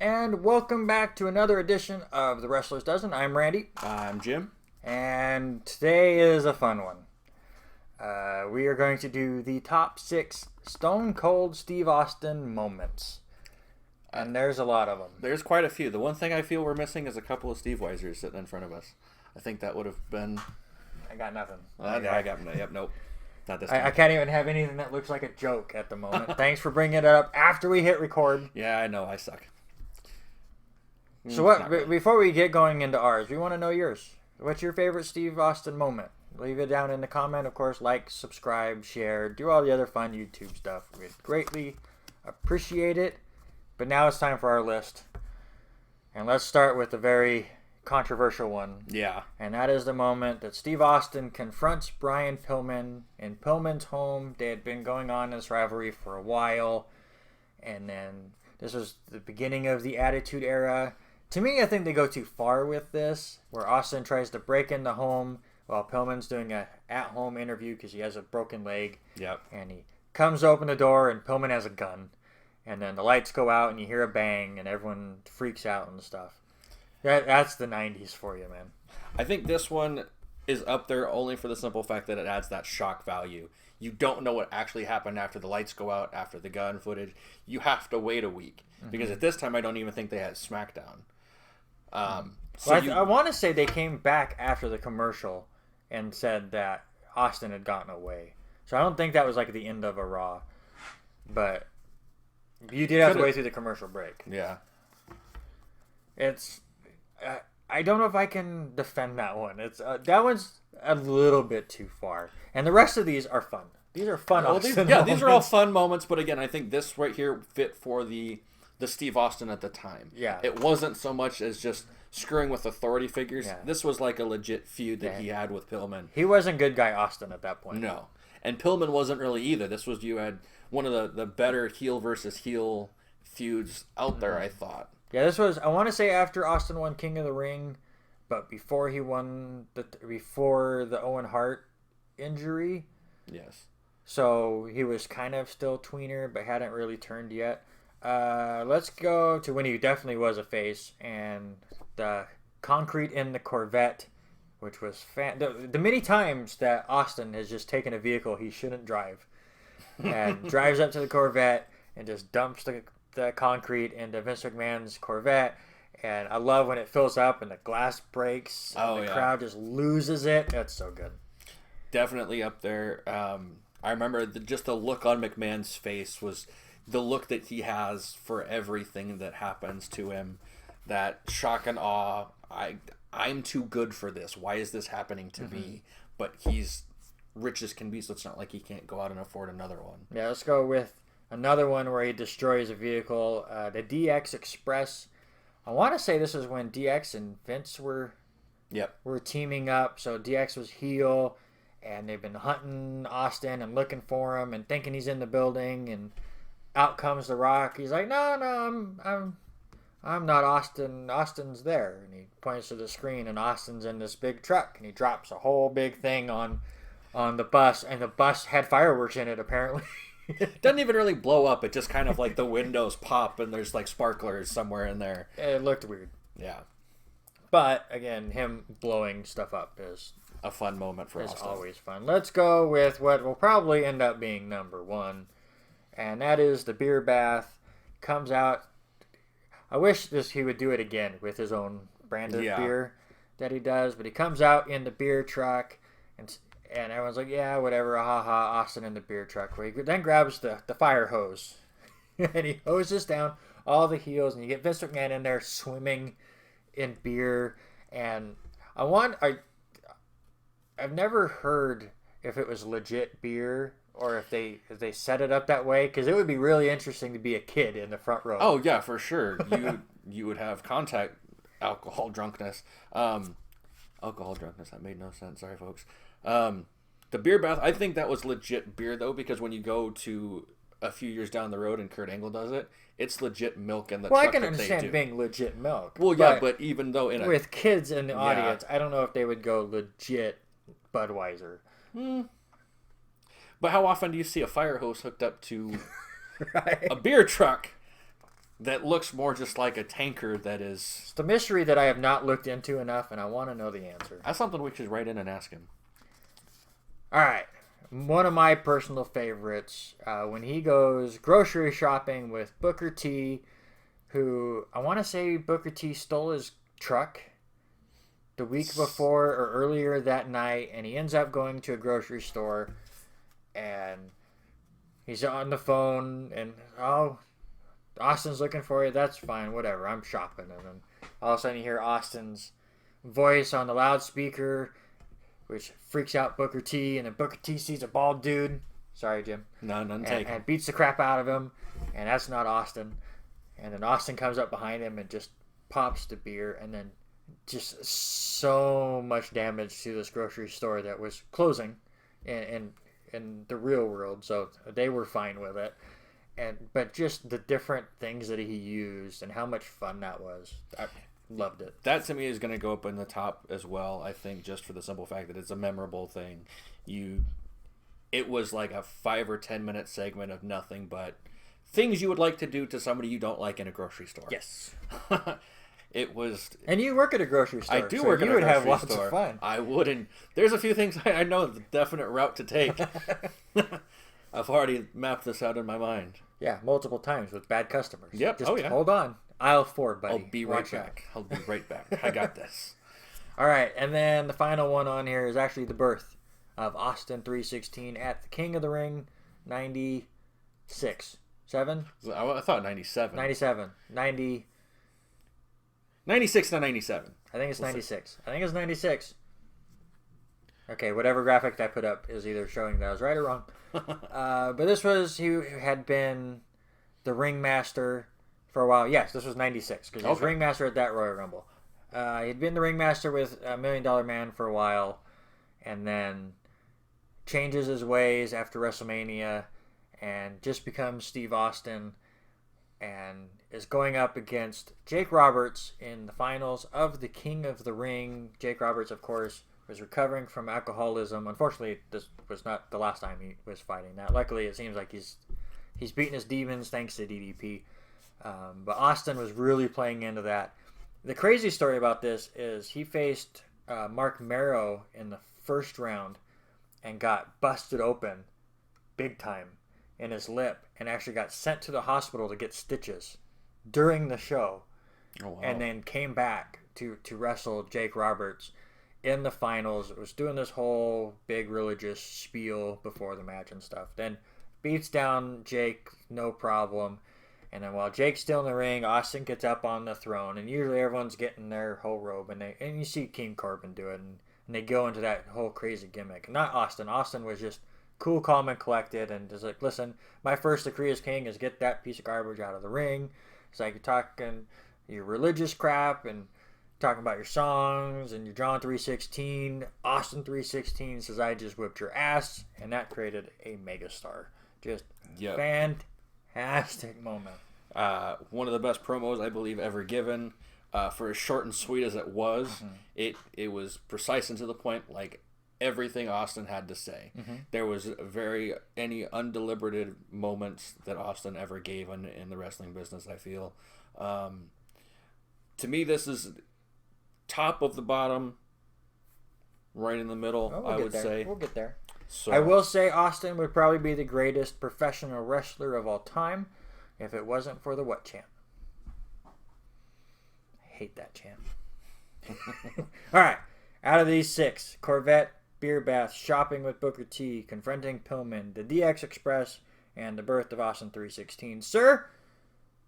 And welcome back to another edition of The Wrestler's Dozen. I'm Randy. I'm Jim. And today is a fun one. We are going to do the top 6 Stone Cold Steve Austin moments. And there's a lot of them. There's quite a few. The one thing I feel we're missing is a couple of Steve Weisers sitting in front of us. I think that would have been... I got nothing. I got yep, nope. Not this time. I can't even have anything that looks like a joke at the moment. Thanks for bringing it up after we hit record. Yeah, I know. I suck. So before we get going into ours, we want to know yours. What's your favorite Steve Austin moment? Leave it down in the comment, of course. Like, subscribe, share, do all the other fun YouTube stuff. We'd greatly appreciate it. But now it's time for our list. And let's start with a very controversial one. Yeah. And that is the moment that Steve Austin confronts Brian Pillman in Pillman's home. They had been going on this rivalry for a while. And then this was the beginning of the Attitude Era. To me, I think they go too far with this, where Austin tries to break in the home while Pillman's doing a at-home interview because he has a broken leg. Yep. And he comes to open the door, and Pillman has a gun. And then the lights go out, and you hear a bang, and everyone freaks out and stuff. That's the 90s for you, man. I think this one is up there only for the simple fact that it adds that shock value. You don't know what actually happened after the lights go out, after the gun footage. You have to wait a week. Because at this time, I don't even think they had SmackDown. I want to say they came back after the commercial and said that Austin had gotten away. So I don't think that was like the end of a Raw. But you did have to wait through the commercial break. Yeah. It's... I don't know if I can defend that one. It's that one's a little bit too far. And the rest of these are fun. These are fun. These are all fun moments. But again, I think this right here fit for the Steve Austin at the time. Yeah. It wasn't so much as just screwing with authority figures. Yeah. This was like a legit feud that he had with Pillman. He wasn't good guy Austin at that point. No. And Pillman wasn't really either. This was, you had one of the better heel versus heel feuds out there, I thought. Yeah, this was, I want to say after Austin won King of the Ring, but before he won, before the Owen Hart injury. Yes. So he was kind of still tweener, but hadn't really turned yet. Let's go to when he definitely was a face, and the concrete in the Corvette, which was the many times that Austin has just taken a vehicle he shouldn't drive and drives up to the Corvette and just dumps the concrete into Vince McMahon's Corvette. And I love when it fills up and the glass breaks and the crowd just loses it. That's so good. Definitely up there. I remember just the look on McMahon's face was the look that he has for everything that happens to him. That shock and awe. I'm too good for this. Why is this happening to me? But he's rich as can be, so it's not like he can't go out and afford another one. Yeah, let's go with another one where he destroys a vehicle. The DX Express. I want to say this is when DX and Vince were teaming up. So DX was heel, and they've been hunting Austin and looking for him and thinking he's in the building. And out comes The Rock. He's like, no, I'm not Austin. Austin's there. And he points to the screen, and Austin's in this big truck, and he drops a whole big thing on the bus, and the bus had fireworks in it apparently. It doesn't even really blow up. It just kind of like the windows pop and there's like sparklers somewhere in there. It looked weird. Yeah. But again, him blowing stuff up is a fun moment for us. It's always fun. Let's go with what will probably end up being number 1. And that is the beer bath. Comes out. I wish he would do it again with his own brand of beer that he does. But he comes out in the beer truck and everyone's like, yeah, whatever, haha, Austin in the beer truck. Where he then grabs the fire hose. And he hoses down all the heels. And you get Vince McMahon in there swimming in beer. And I've never heard if it was legit beer or if they set it up that way. Because it would be really interesting to be a kid in the front row. Oh, yeah, for sure. You would have contact alcohol drunkenness. Alcohol drunkenness, that made no sense. Sorry, folks. The beer bath, I think that was legit beer though, because when you go to a few years down the road and Kurt Angle does it, it's legit milk in the truck. Well, I can understand being legit milk. Well, yeah, but even though with kids in the audience, I don't know if they would go legit Budweiser. But how often do you see a fire hose hooked up to a beer truck? that looks more just like a tanker that is... It's the mystery that I have not looked into enough, and I want to know the answer. That's something we should write in and ask him. All right. One of my personal favorites, when he goes grocery shopping with Booker T, who I want to say Booker T stole his truck the week before or earlier that night, and he ends up going to a grocery store, and he's on the phone, and Austin's looking for you. That's fine, whatever. I'm shopping, and then all of a sudden you hear Austin's voice on the loudspeaker, which freaks out Booker T, and then Booker T sees a bald dude. Sorry, Jim. No, none taken. And beats the crap out of him, and that's not Austin. And then Austin comes up behind him and just pops the beer, and then just so much damage to this grocery store that was closing in the real world, so they were fine with it. But just the different things that he used and how much fun that was, I loved it. That to me is going to go up in the top as well. I think just for the simple fact that it's a memorable thing. It was like a 5 or 10 minute segment of nothing but things you would like to do to somebody you don't like in a grocery store. Yes. It was... And you work at a grocery store. I do work at a grocery store. You would have lots of fun. I wouldn't. There's a few things I know the definite route to take. I've already mapped this out in my mind. Yeah, multiple times with bad customers. Yep. Just hold on. Aisle 4, buddy. I'll be right back. I'll be right back. I got this. All right, and then the final one on here is actually the birth of Austin 316 at the King of the Ring 96. 7? I thought 97. 97. 90. 96 to 97. I think it's 96. I think it's 96. Okay, whatever graphic I put up is either showing that I was right or wrong. But this was, he had been the ringmaster for a while. Yes, this was 96 because he was ringmaster at that Royal Rumble. He'd been the ringmaster with $1 Million Man for a while, and then changes his ways after WrestleMania and just becomes Steve Austin, and is going up against Jake Roberts in the finals of the King of the Ring. Jake Roberts, of course, was recovering from alcoholism. Unfortunately, this was not the last time he was fighting that. Luckily, it seems like he's beaten his demons thanks to DDP. But Austin was really playing into that. The crazy story about this is he faced Mark Marrow in the first round and got busted open big time in his lip and actually got sent to the hospital to get stitches during the show. Oh, wow. And then came back to wrestle Jake Roberts in the finals. It was doing this whole big religious spiel before the match and stuff. Then beats down Jake, no problem. And then while Jake's still in the ring, Austin gets up on the throne, and usually everyone's getting their whole robe, and you see King Corbin do it, and they go into that whole crazy gimmick. Not Austin. Austin was just cool, calm, and collected, and just like, listen, my first decree as king is get that piece of garbage out of the ring. It's like you're talking your religious crap and talking about your songs and your John 3:16. Austin 3:16 says, I just whipped your ass, and that created a megastar. Just fantastic moment. One of the best promos I believe ever given. For as short and sweet as it was, it was precise and to the point, like everything Austin had to say. There was any undeliberated moments that Austin ever gave in the wrestling business, I feel. To me, this is top of the bottom, right in the middle, I would say. We'll get there. So, I will say Austin would probably be the greatest professional wrestler of all time if it wasn't for the what chant. I hate that chant. All right. Out of these 6, Corvette, Beer Bath, Shopping with Booker T, Confronting Pillman, the DX Express, and the birth of Austin 3:16. Sir,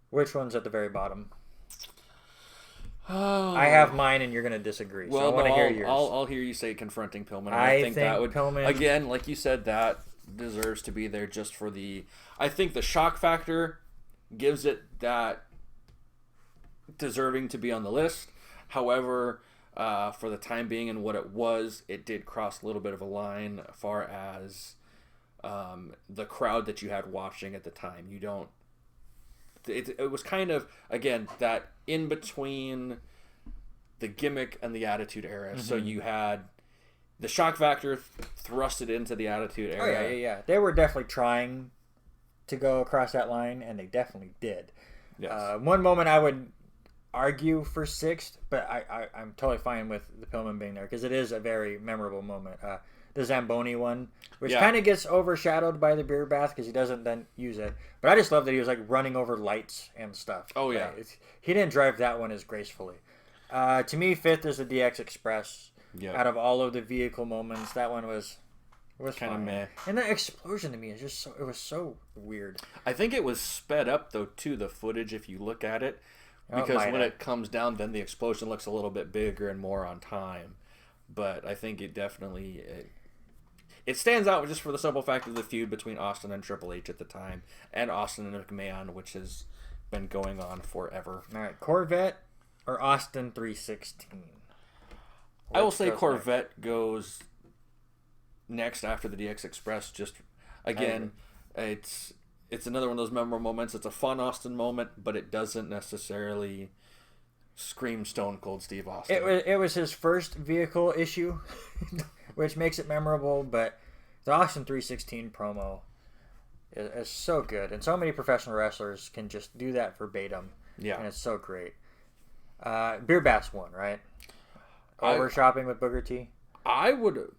which one's at the very bottom? I have mine, and you're going to disagree. Well, so I want to hear yours. I'll hear you say Confronting Pillman. I think that would Pillman, again, like you said, that deserves to be there just for the. I think the shock factor gives it that deserving to be on the list. However, for the time being and what it was, it did cross a little bit of a line as far as the crowd that you had watching at the time. You don't. It was kind of, again, that in between the gimmick and the Attitude Era. So you had the shock factor thrusted into the Attitude Era. Yeah. They were definitely trying to go across that line, and they definitely did. Yes. One moment I would argue for sixth, but I'm totally fine with the Pillman being there because it is a very memorable moment. The Zamboni one, which kind of gets overshadowed by the beer bath because he doesn't then use it. But I just love that he was like running over lights and stuff. Oh yeah, he didn't drive that one as gracefully. To me, fifth is the DX Express. Yeah. Out of all of the vehicle moments, that one was kind of meh. And the explosion to me is just it was so weird. I think it was sped up though too, the footage, if you look at it, because when it comes down, then the explosion looks a little bit bigger and more on time. But I think it definitely it stands out just for the simple fact of the feud between Austin and Triple H at the time, and Austin and McMahon, which has been going on forever. All right, Corvette or Austin 316. I will say Corvette goes next after the DX Express. Just again, it's another one of those memorable moments. It's a fun Austin moment, but it doesn't necessarily scream Stone Cold Steve Austin. It was his first vehicle issue, which makes it memorable. But the Austin 316 promo is so good, and so many professional wrestlers can just do that verbatim. Yeah, and it's so great. Beer Bass won, right? Over shopping with Booker T. I would,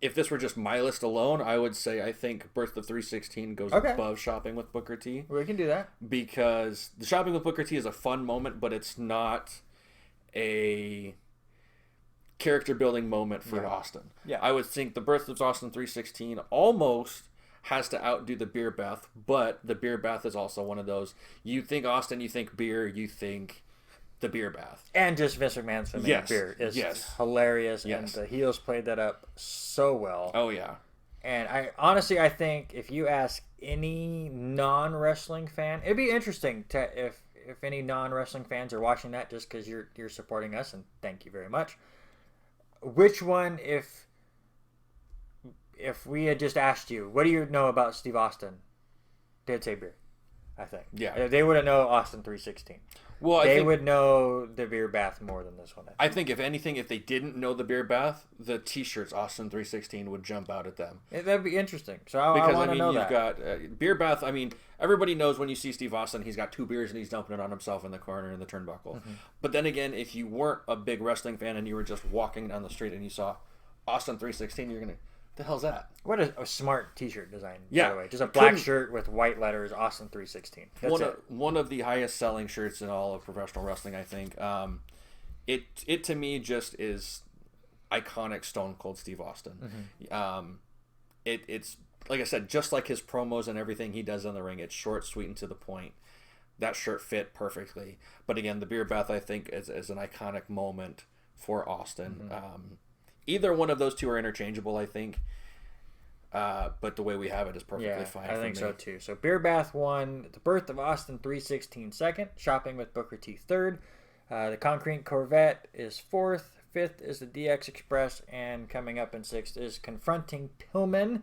if this were just my list alone, I would say I think Birth of 316 goes above shopping with Booker T. We can do that because the shopping with Booker T is a fun moment, but it's not a character building moment for Austin. Yeah, I would think the Birth of Austin 316 almost has to outdo the beer bath, but the beer bath is also one of those. You think Austin, you think beer, you think the beer bath. And just Vince McMahon's beer is hilarious, and the heels played that up so well. Oh, yeah. And I think if you ask any non-wrestling fan, it'd be interesting to if any non-wrestling fans are watching that just because you're supporting us, and thank you very much. Which one, if we had just asked you, what do you know about Steve Austin? They'd say beer, I think. Yeah. They wouldn't know Austin 316. Well, they would know the beer bath more than this one. I think if anything, if they didn't know the beer bath, the T-shirts Austin 316 would jump out at them. That'd be interesting. So I want to know that. Because you've got beer bath. I mean, everybody knows when you see Steve Austin, he's got two beers and he's dumping it on himself in the corner in the turnbuckle. Mm-hmm. But then again, if you weren't a big wrestling fan and you were just walking down the street and you saw Austin 316, you're gonna. The hell's that? What a smart T-shirt design, by the way. Just a black shirt with white letters, Austin 316. That's one of the highest selling shirts in all of professional wrestling, I think. It to me just is iconic Stone Cold Steve Austin. Mm-hmm. It's like I said, just like his promos and everything he does in the ring. It's short, sweet, and to the point. That shirt fit perfectly. But again, the beer bath, I think, is an iconic moment for Austin. Mm-hmm. Either one of those two are interchangeable, I think. But the way we have it is perfectly fine. I think so too. So Beer Bath won, the Birth of Austin 316 second, Shopping with Booker T third, the Concrete Corvette is fourth, fifth is the DX Express, and coming up in sixth is Confronting Pillman.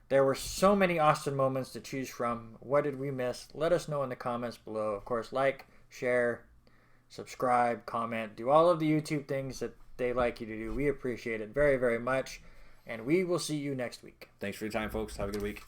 There were so many Austin moments to choose from. What did we miss? Let us know in the comments below. Of course, like, share, subscribe, comment, do all of the YouTube things that they like you to do. We appreciate it very, very much. And we will see you next week. Thanks for your time, folks. Have a good week.